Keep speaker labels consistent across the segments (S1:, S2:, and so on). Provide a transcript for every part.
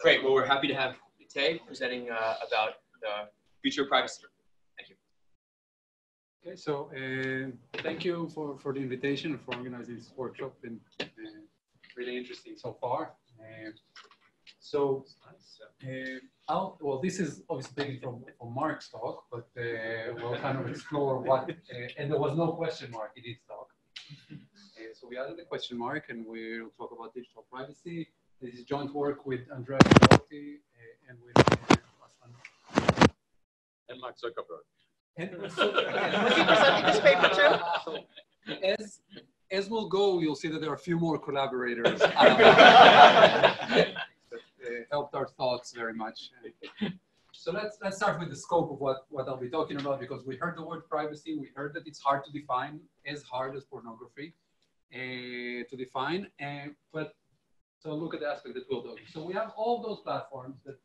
S1: Great. Well, we're happy to have Itay presenting about the future of privacy. Thank you.
S2: Okay, so thank you for the invitation and for organizing this workshop. Been really interesting so far. Well, this is obviously taken from Mark's talk, but we'll kind of explore what, and there was no question mark in his talk. So we added a question mark, and we'll talk about digital privacy. This is joint work with Andrea Perotti and with
S3: and Mark Zuckerberg.
S4: Was he presenting this paper too?
S2: So, as we'll go, you'll see that there are a few more collaborators that helped our thoughts very much. So let's start with the scope of what I'll be talking about, because we heard the word privacy. We heard that it's hard to define, as hard as pornography to define. So look at the aspect that we'll do. So we have all those platforms that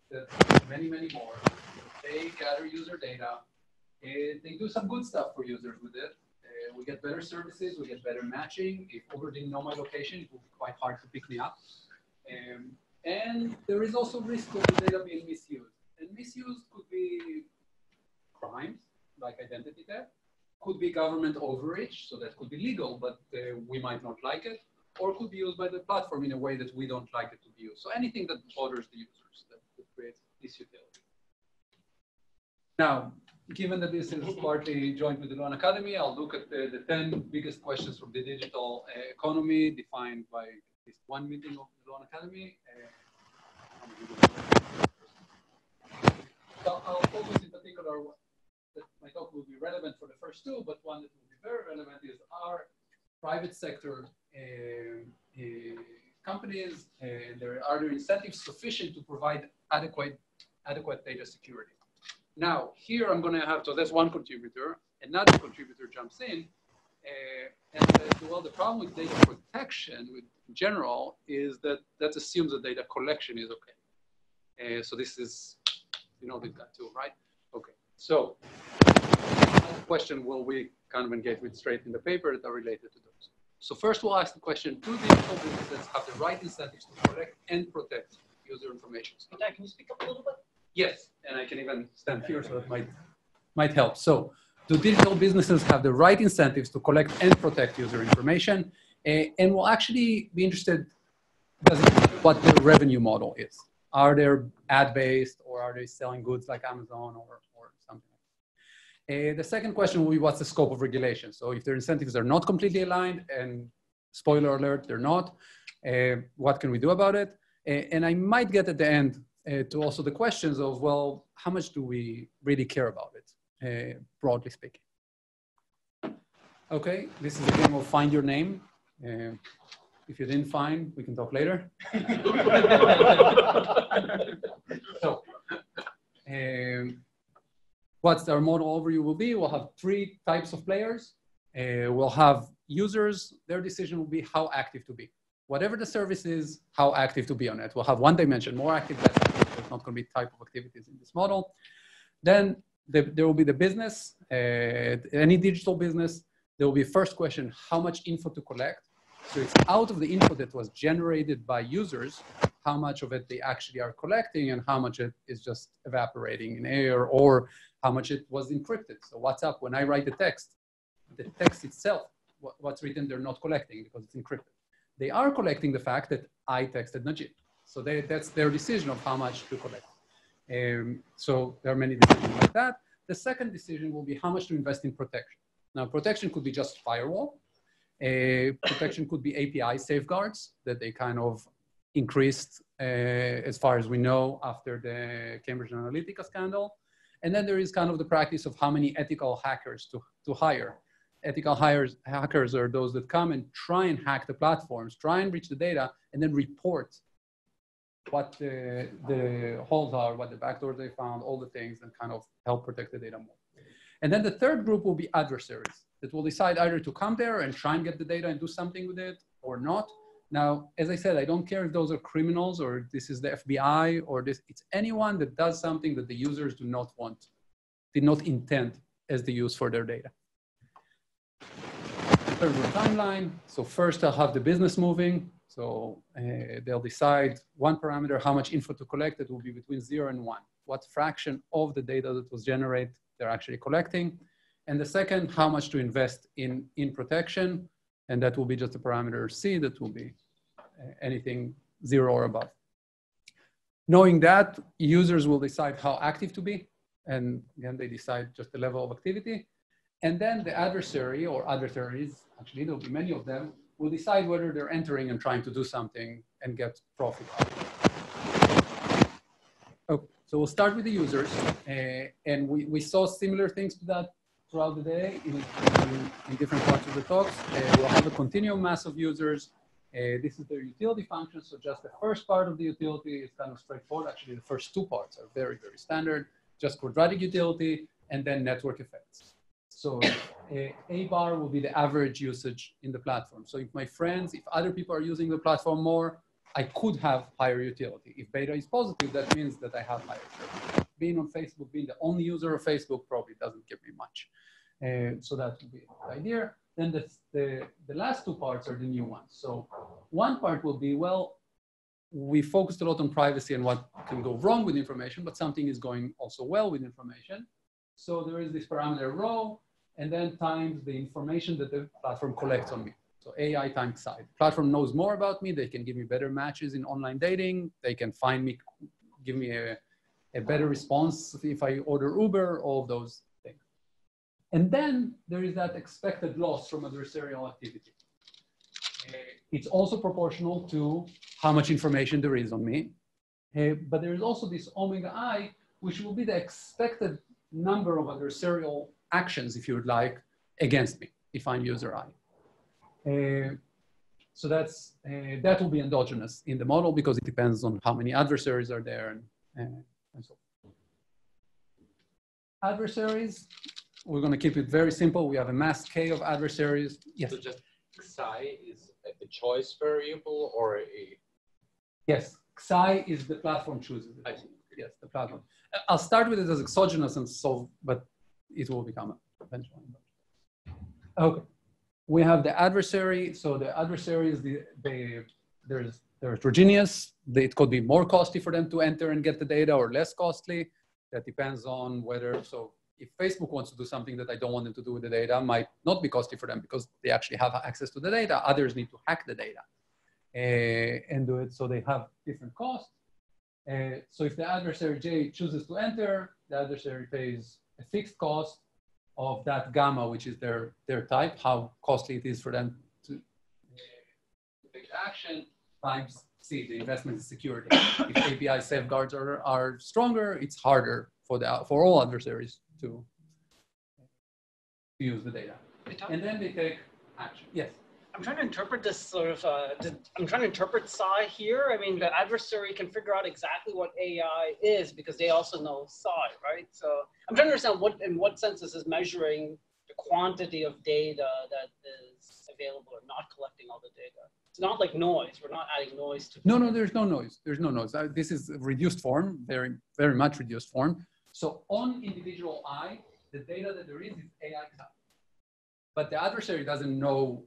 S2: many more. They gather user data. They do some good stuff for users with it. We get better services. We get better matching. If Uber didn't know my location, it would be quite hard to pick me up. And there is also risk of the data being misused. And misuse could be crimes, like identity theft. Could be government overreach, so that could be legal, but we might not like it. Or could be used by the platform in a way that we don't like it to be used. So anything that bothers the users, that creates disutility. Now, given that this is partly joined with the Luohan Academy, I'll look at the 10 biggest questions from the digital economy defined by at least one meeting of the Luohan Academy. So I'll focus in particular that my talk will be relevant for the first two, but one that will be very relevant is our private sector companies, are there incentives sufficient to provide adequate data security? Now, here I'm going to have, so that's one contributor. Another contributor jumps in and says, well, the problem with data protection in general is that assumes that data collection is okay. So this is, you know, we've got two, right? Okay. So the question will we kind of engage with straight in the paper that are related to those. So first we'll ask the question, do digital businesses have the right incentives to collect and protect user information?
S4: Itay, can you speak up a little bit?
S2: Yes, and I can even stand here, so that might help. So do digital businesses have the right incentives to collect and protect user information? And we'll actually be interested in what their revenue model is. Are they ad-based, or are they selling goods like Amazon or something? The second question will be, what's the scope of regulation? So if their incentives are not completely aligned, and spoiler alert, they're not, what can we do about it? And I might get at the end to also the questions of, well, how much do we really care about it, broadly speaking? Okay, this is a game of find your name. If you didn't find, we can talk later. So, what our model overview will be, we'll have 3 types of players. We'll have users, their decision will be how active to be. Whatever the service is, how active to be on it. We'll have one dimension, more active, less active. There's not going to be type of activities in this model. Then there will be the business, any digital business. There will be first question, how much info to collect? So it's out of the info that was generated by users, how much of it they actually are collecting and how much it is just evaporating in air, or how much it was encrypted. So WhatsApp, when I write the text itself, what's written, they're not collecting because it's encrypted. They are collecting the fact that I texted Najib. So that's their decision of how much to collect. So there are many decisions like that. The second decision will be how much to invest in protection. Now, protection could be just firewall. Protection could be API safeguards that they kind of increased, as far as we know, after the Cambridge Analytica scandal. And then there is kind of the practice of how many ethical hackers to hire. Ethical hackers are those that come and try and hack the platforms, try and reach the data, and then report what the holes are, what the backdoors they found, all the things, and kind of help protect the data more. And then the third group will be adversaries that will decide either to come there and try and get the data and do something with it or not. Now, as I said, I don't care if those are criminals or this is the FBI or this, it's anyone that does something that the users do not want, did not intend as the use for their data. terms of timeline, so first I'll have the business moving. So they'll decide one parameter, how much info to collect. It will be between 0 and 1. What fraction of the data that was generated they're actually collecting. And the second, how much to invest in protection. And that will be just a parameter C that will be anything 0 or above. Knowing that, users will decide how active to be. And again, they decide just the level of activity. And then the adversary or adversaries, actually there'll be many of them, will decide whether they're entering and trying to do something and get profit out of it. Okay, so we'll start with the users. And we saw similar things to that throughout the day in different parts of the talks. We'll have a continuum mass of users. This is their utility function. So just the first part of the utility is kind of straightforward. Actually, the first two parts are very, very standard. Just quadratic utility and then network effects. So A bar will be the average usage in the platform. So if my friends, if other people are using the platform more, I could have higher utility. If beta is positive, that means that I have higher utility. Being on Facebook, being the only user of Facebook probably doesn't give me much. So that would be the idea. Then the last two parts are the new ones. So one part will be, well, we focused a lot on privacy and what can go wrong with information, but something is going also well with information. So there is this parameter rho, and then times the information that the platform collects on me. So AI times psi. The platform knows more about me. They can give me better matches in online dating. They can find me, give me a better response if I order Uber, all of those things. And then there is that expected loss from adversarial activity. It's also proportional to how much information there is on me. But there is also this omega I, which will be the expected number of adversarial actions, if you would like, against me, if I'm user I. So that will be endogenous in the model because it depends on how many adversaries are there and so on. Adversaries, we're going to keep it very simple. We have a mass K of adversaries. Yes.
S3: So just psi is a choice variable or a?
S2: Yes, psi is the platform chooses it. Yes, the platform. I'll start with it as exogenous and solve, but it will become eventually. Okay, we have the adversary. So the adversary is they're heterogeneous. It could be more costly for them to enter and get the data or less costly. That depends on whether, so if Facebook wants to do something that I don't want them to do with the data, might not be costly for them because they actually have access to the data. Others need to hack the data and do it. So they have different costs. So if the adversary J chooses to enter, the adversary pays a fixed cost of that gamma, which is their type, how costly it is for them to take action, times C, the investment in security. If API safeguards are stronger, it's harder for all adversaries to use the data. And then they take action. Yes.
S4: I'm trying to interpret this sort of, I'm trying to interpret psi here. I mean, the adversary can figure out exactly what AI is because they also know psi, right? So I'm trying to understand in what sense this is measuring the quantity of data that is available or not collecting all the data. It's not like noise. We're not adding noise to.
S2: No, there's no noise. There's no noise. This is reduced form, very, very much reduced form. So on individual I, the data that there is AI type. But the adversary doesn't know.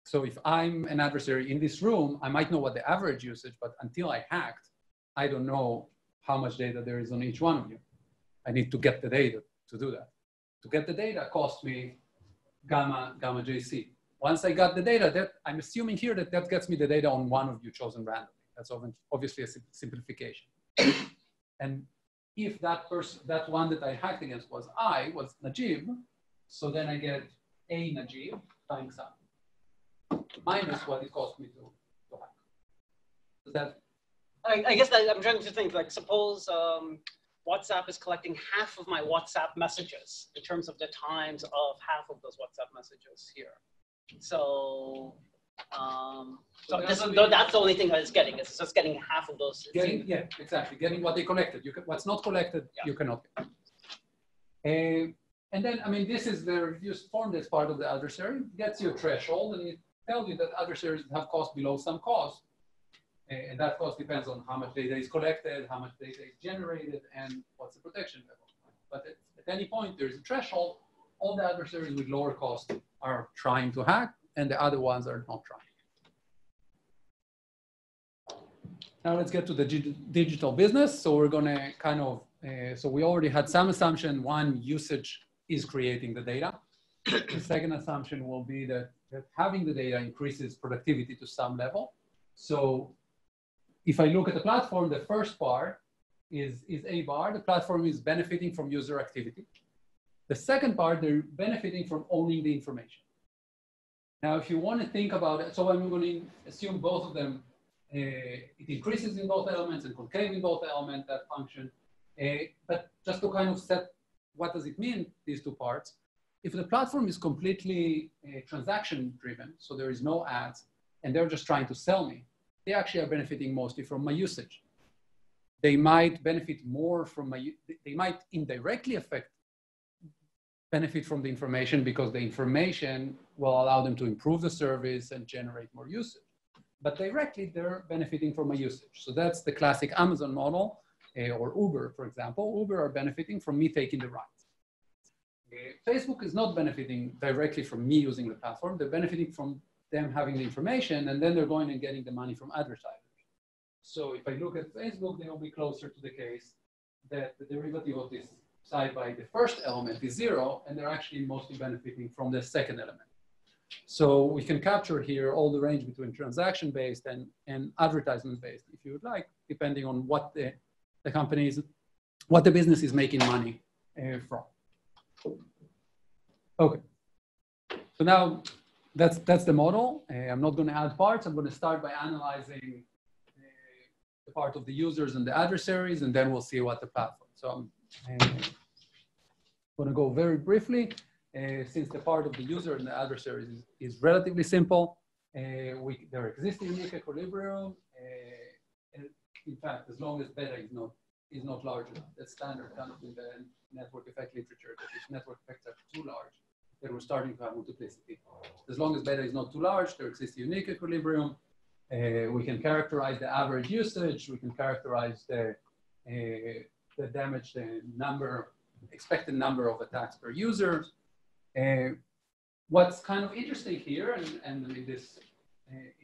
S2: So if I'm an adversary in this room, I might know what the average usage, but until I hacked, I don't know how much data there is on each one of you. I need to get the data to do that. To get the data cost me gamma JC. Once I got the data, I'm assuming here that gets me the data on one of you chosen randomly. That's obviously a simplification. And if that one that I hacked against was Najib, so then I get a Najib times I. Minus what it cost me to hack. Does that?
S4: I guess that I'm trying to think, like, suppose WhatsApp is collecting half of my WhatsApp messages in terms of the times of half of those WhatsApp messages here. So, that's the only thing that it's getting. It's just getting half of those.
S2: Yeah, exactly. Getting what they collected. What's not collected, you cannot get. And then, I mean, this is the reduced form that's part of the adversary. It gets you a threshold, and it tells you that adversaries have cost below some cost. And that cost depends on how much data is collected, how much data is generated, and what's the protection level. But at any point, there's a threshold. All the adversaries with lower cost are trying to hack, and the other ones are not trying. Now let's get to the digital business. So we're gonna kind of, so we already had some assumption. One, usage is creating the data. The second assumption will be that having the data increases productivity to some level. So if I look at the platform, the first part is A bar. The platform is benefiting from user activity. The second part, they're benefiting from owning the information. Now, if you want to think about it, so I'm going to assume both of them, it increases in both elements and concave in both elements, that function. But just to kind of set what does it mean, these two parts, if the platform is completely transaction driven, so there is no ads, and they're just trying to sell me, they actually are benefiting mostly from my usage. They might benefit more from they might indirectly benefit from the information because the information will allow them to improve the service and generate more usage. But directly, they're benefiting from my usage. So that's the classic Amazon model, or Uber, for example. Uber are benefiting from me taking the rides. Facebook is not benefiting directly from me using the platform. They're benefiting from them having the information, and then they're going and getting the money from advertisers. So if I look at Facebook, they will be closer to the case that the derivative of this side by the first element is 0, and they're actually mostly benefiting from the second element. So we can capture here all the range between transaction-based and advertisement-based, if you would like, depending on what the company is, what the business is making money from. Okay. So now that's the model. I'm not going to add parts. I'm going to start by analyzing the part of the users and the adversaries, and then we'll see what the platform. So I'm going to go very briefly. Since the part of the user and the adversaries is relatively simple, there exists a unique equilibrium. In fact, as long as beta is not large enough, that's standard kind of in the network effect literature, that if network effects are too large, then we're starting to have multiplicity. As long as beta is not too large, there exists a unique equilibrium. We can characterize the average usage. We can characterize the damage, the expected number of attacks per user. What's kind of interesting here, and this is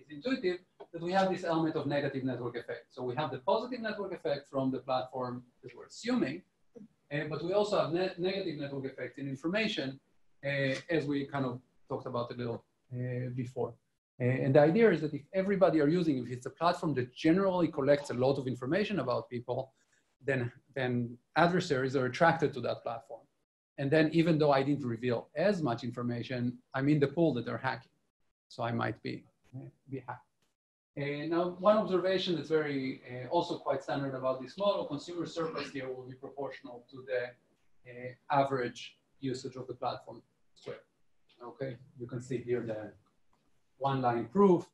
S2: intuitive, that we have this element of negative network effect. So we have the positive network effect from the platform that we're assuming, but we also have negative network effect in information, as we kind of talked about a little before. And the idea is that if everybody are using, if it's a platform that generally collects a lot of information about people, then adversaries are attracted to that platform. And then even though I didn't reveal as much information, I'm in the pool that they're hacking. So I might be hacked. Now, one observation that's very also quite standard about this model, consumer surplus here will be proportional to the average usage of the platform squared. Okay, you can see here the one-line proof,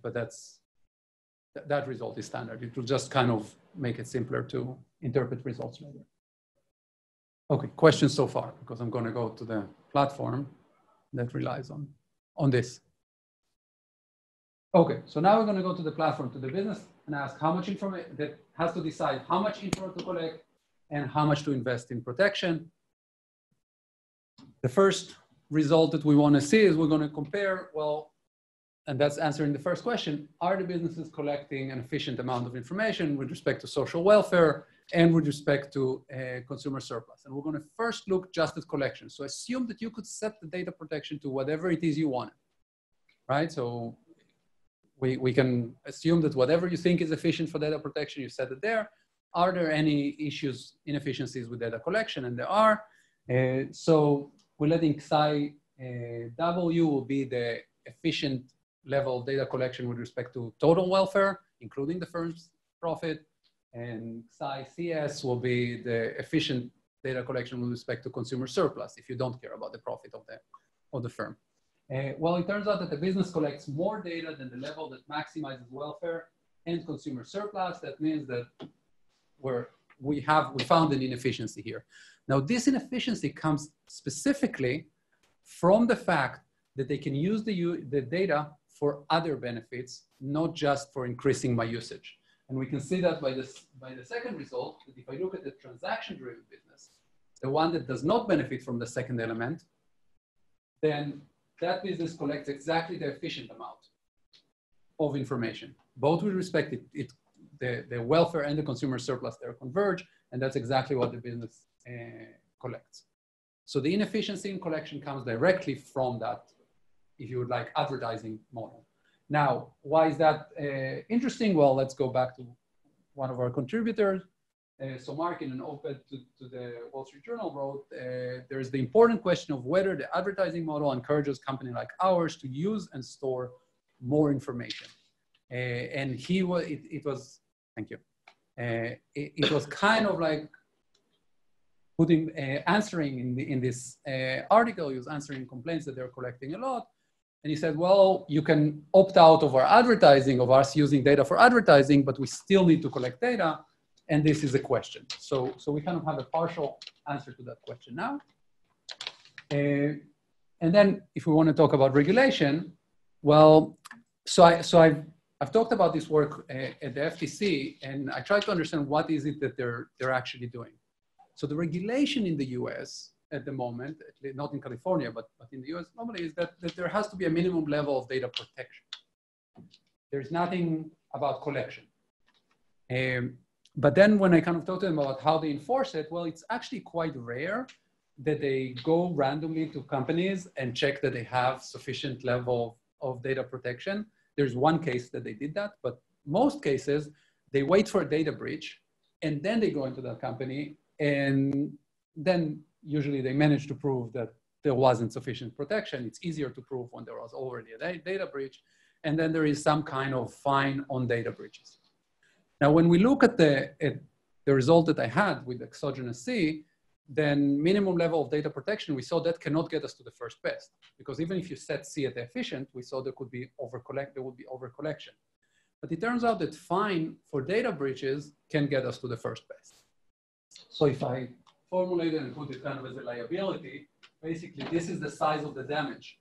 S2: but that result is standard. It will just kind of make it simpler to interpret results later. Okay, questions so far, because I'm going to go to the platform that relies on this. Okay, so now we're going to go to the platform, to the business, and ask how much information, that has to decide how much info to collect and how much to invest in protection. The first result that we want to see is we're going to compare, well, and that's answering the first question, are the businesses collecting an efficient amount of information with respect to social welfare and with respect to consumer surplus? And we're going to first look just at collection. So assume that you could set the data protection to whatever it is you want, right? So we can assume that whatever you think is efficient for data protection, you set it there. Are there any issues, inefficiencies with data collection? And there are. So we're letting psi W will be the efficient level of data collection with respect to total welfare, including the firm's profit. And psi CS will be the efficient data collection with respect to consumer surplus, if you don't care about the profit of the firm. Well, it turns out that the business collects more data than the level that maximizes welfare and consumer surplus. That means that we found an inefficiency here. Now, this inefficiency comes specifically from the fact that they can use the data for other benefits, not just for increasing my usage. And we can see that by the second result, that if I look at the transaction-driven business, the one that does not benefit from the second element, then that business collects exactly the efficient amount of information, both with respect to the welfare and the consumer surplus, they're converge, and that's exactly what the business collects. So the inefficiency in collection comes directly from that, if you would like, advertising model. Now, why is that interesting? Well, let's go back to one of our contributors. So Mark, in an op-ed to the Wall Street Journal, wrote, there's the important question of whether the advertising model encourages companies like ours to use and store more information. And it was, thank you. It was kind of like putting, answering in this article, he was answering complaints that they're collecting a lot. And he said, well, you can opt out of our advertising, of us using data for advertising, but we still need to collect data. And this is a question. So we kind of have a partial answer to that question now. And then if we want to talk about regulation, well, so I've talked about this work at the FTC, and I tried to understand what is it that they're actually doing. So the regulation in the US at the moment, not in California, but in the US normally, is that there has to be a minimum level of data protection. There's nothing about collection. But then when I kind of talked to them about how they enforce it, well, it's actually quite rare that they go randomly to companies and check that they have sufficient level of data protection. There's one case that they did that, but most cases, they wait for a data breach and then they go into that company, and then usually they manage to prove that there wasn't sufficient protection. It's easier to prove when there was already a data breach, and then there is some kind of fine on data breaches. Now, when we look at the result that I had with exogenous C, then minimum level of data protection, we saw that cannot get us to the first best, because even if you set C at efficient, we saw there would be overcollection. But it turns out that fine for data breaches can get us to the first best. So if I formulate it and put it kind of as a liability, basically this is the size of the damage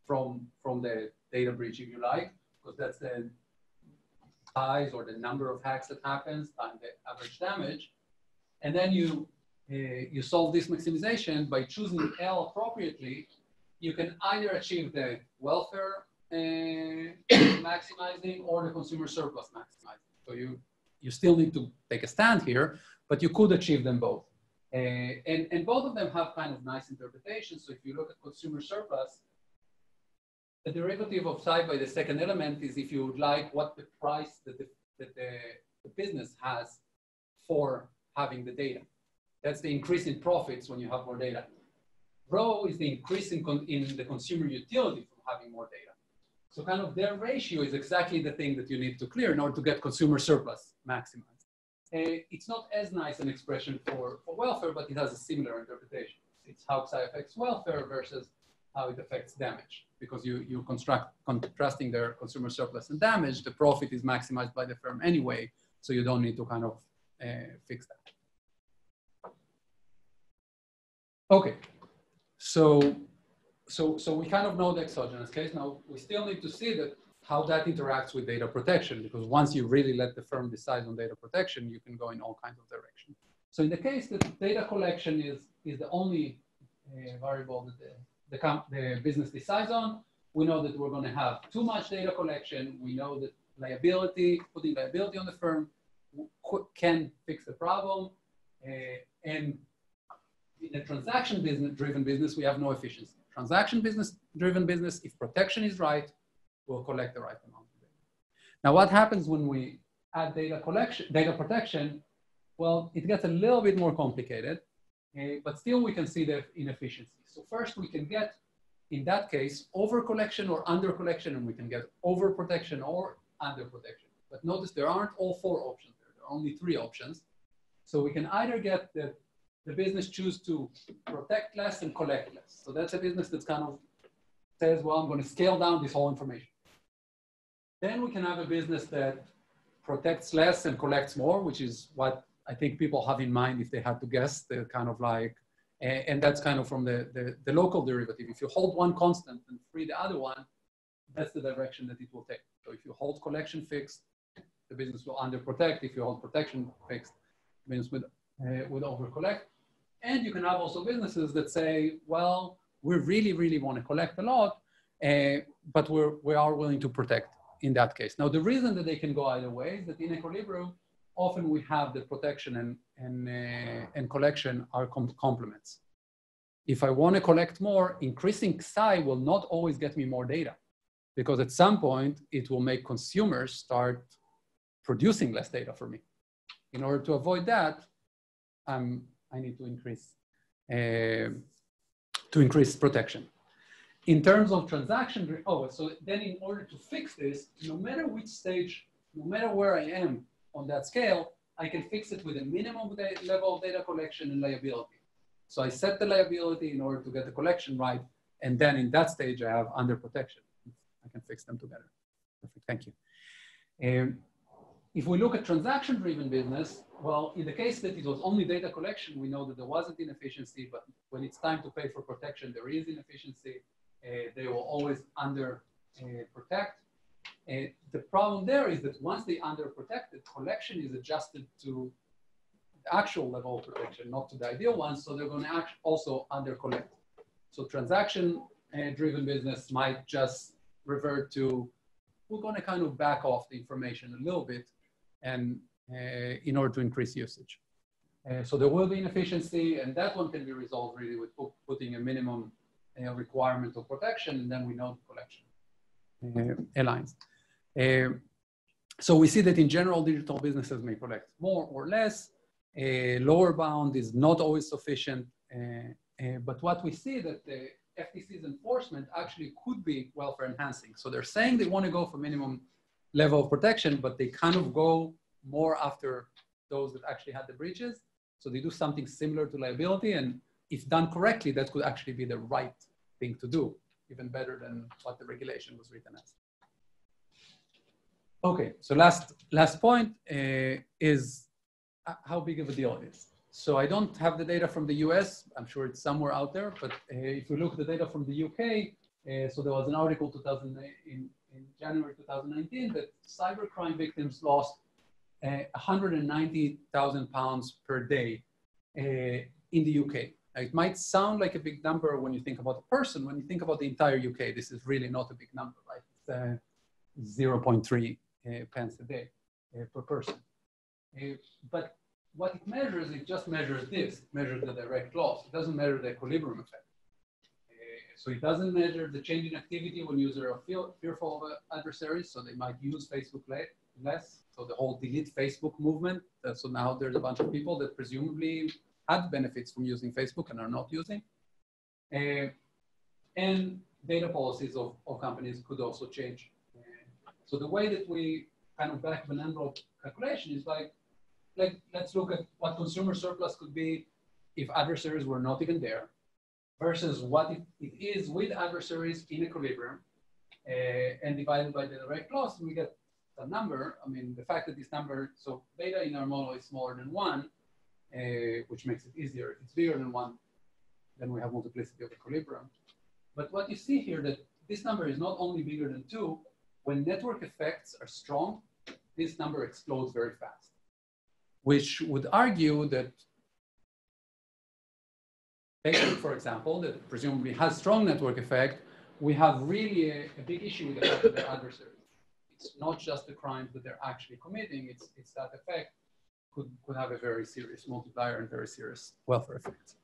S2: from the data breach, if you like, because that's the size or the number of hacks that happens times the average damage. And then you solve this maximization by choosing L appropriately. You can either achieve the welfare maximizing or the consumer surplus maximizing. So you still need to take a stand here, but you could achieve them both. And both of them have kind of nice interpretations. So if you look at consumer surplus, the derivative of psi by the second element is if you would like what the price that the business has for having the data. That's the increase in profits when you have more data. Rho is the increase in the consumer utility from having more data. So kind of their ratio is exactly the thing that you need to clear in order to get consumer surplus maximized. It's not as nice an expression for welfare, but it has a similar interpretation. It's how psi affects welfare versus how it affects damage. Because you contrasting their consumer surplus and damage, the profit is maximized by the firm anyway, so you don't need to kind of fix that. Okay, so we kind of know the exogenous case. Now we still need to see that how that interacts with data protection, because once you really let the firm decide on data protection, you can go in all kinds of directions. So in the case that data collection is the only variable that the business decides on, we know that we're going to have too much data collection. We know that putting liability on the firm can fix the problem. And in a transaction-driven business, we have no efficiency. Transaction-driven business, if protection is right, we'll collect the right amount of data. Now, what happens when we add data protection? Well, it gets a little bit more complicated, but still we can see the inefficiency. So first we can get, in that case, over-collection or under-collection, and we can get over-protection or under-protection. But notice there aren't all four options there. There are only three options. So we can either get the business choose to protect less and collect less. So that's a business that's kind of says, well, I'm going to scale down this whole information. Then we can have a business that protects less and collects more, which is what I think people have in mind if they had to guess. They're kind of like, and that's kind of from the local derivative. If you hold one constant and free the other one, that's the direction that it will take. So if you hold collection fixed, the business will underprotect. If you hold protection fixed, the business would overcollect. And you can have also businesses that say, well, we really, really want to collect a lot, but we are willing to protect in that case. Now, the reason that they can go either way is that in equilibrium, often we have the protection and collection are complements. If I want to collect more, increasing psi will not always get me more data, because at some point it will make consumers start producing less data for me. In order to avoid that, I need to increase protection. In terms of transaction, so then in order to fix this, no matter which stage, no matter where I am on that scale, I can fix it with a minimum level of data collection and liability. So I set the liability in order to get the collection right. And then in that stage, I have under protection. I can fix them together. Perfect, thank you. If we look at transaction-driven business, well, in the case that it was only data collection, we know that there wasn't inefficiency, but when it's time to pay for protection, there is inefficiency. They will always under protect. The problem there is that once they under protected, collection is adjusted to the actual level of protection, not to the ideal one, so they're going to also under collect. So transaction-driven business might just revert to, we're going to kind of back off the information a little bit and in order to increase usage. So there will be inefficiency, and that one can be resolved really with putting a minimum requirement of protection, and then we know the collection aligns. So we see that in general, digital businesses may collect more or less. Lower bound is not always sufficient, but what we see that the FTC's enforcement actually could be welfare enhancing. So they're saying they want to go for minimum level of protection, but they kind of go more after those that actually had the breaches. So they do something similar to liability, and if done correctly, that could actually be the right thing to do, even better than what the regulation was written as. Okay, so last point is how big of a deal it is. So I don't have the data from the US. I'm sure it's somewhere out there, but if we look at the data from the UK, so there was an article in January 2019 that cybercrime victims lost 190,000 pounds per day in the UK. It might sound like a big number when you think about a person. When you think about the entire UK, this is really not a big number, right? It's 0.3 pence a day per person. But what it measures, it just measures this. It measures the direct loss. It doesn't measure the equilibrium effect. So it doesn't measure the change in activity when users are fearful of adversaries, so they might use Facebook less. So the whole delete Facebook movement. So now there's a bunch of people that presumably had benefits from using Facebook and are not using. And data policies of companies could also change. So the way that we kind of back of an envelope calculation is like let's look at what consumer surplus could be if adversaries were not even there versus what it is with adversaries in equilibrium and divided by the direct loss, we get a number. I mean, the fact that this number, so beta in our model is smaller than 1, which makes it easier. If it's bigger than 1, then we have multiplicity of equilibrium. But what you see here, that this number is not only bigger than 2, when network effects are strong, this number explodes very fast, which would argue that Facebook, for example, that presumably has strong network effect, we have really a big issue with the fact that they're adversaries. It's not just the crimes that they're actually committing, it's that effect could have a very serious multiplier and very serious welfare effects.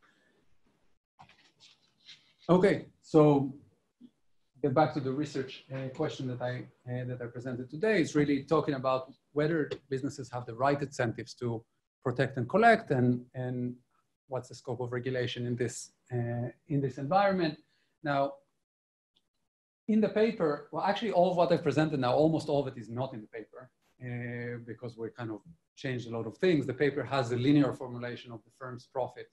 S2: Okay, so get back to the research question that I presented today. It's really talking about whether businesses have the right incentives to protect and collect, and what's the scope of regulation in this environment. Now, in the paper, well, actually all of what I've presented now, almost all of it is not in the paper because we kind of changed a lot of things. The paper has a linear formulation of the firm's profit.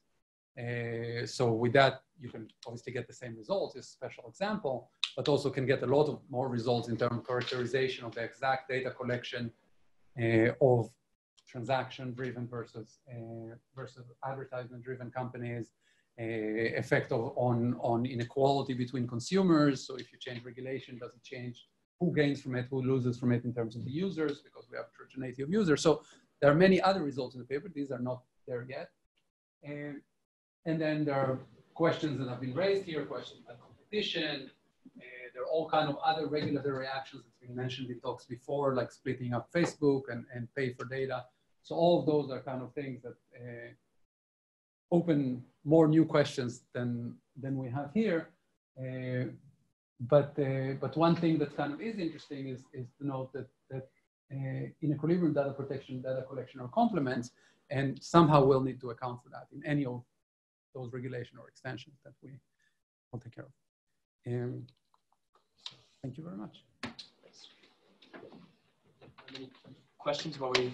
S2: So with that, you can obviously get the same results, it's a special example, but also can get a lot of more results in terms of characterization of the exact data collection of transaction-driven versus advertisement-driven companies, effect on inequality between consumers. So if you change regulation, does it change who gains from it, who loses from it in terms of the users, because we have heterogeneity of users. So there are many other results in the paper. These are not there yet. And then there are questions that have been raised here, questions about competition, there are all kind of other regulatory actions that's been mentioned in talks before, like splitting up Facebook and pay for data. So all of those are kind of things that open more new questions than we have here. But one thing that kind of is interesting is to note that in equilibrium data protection, data collection are complements, and somehow we'll need to account for that in any of those regulation or extensions that we will take care of. Thank you very much.
S1: Any questions while we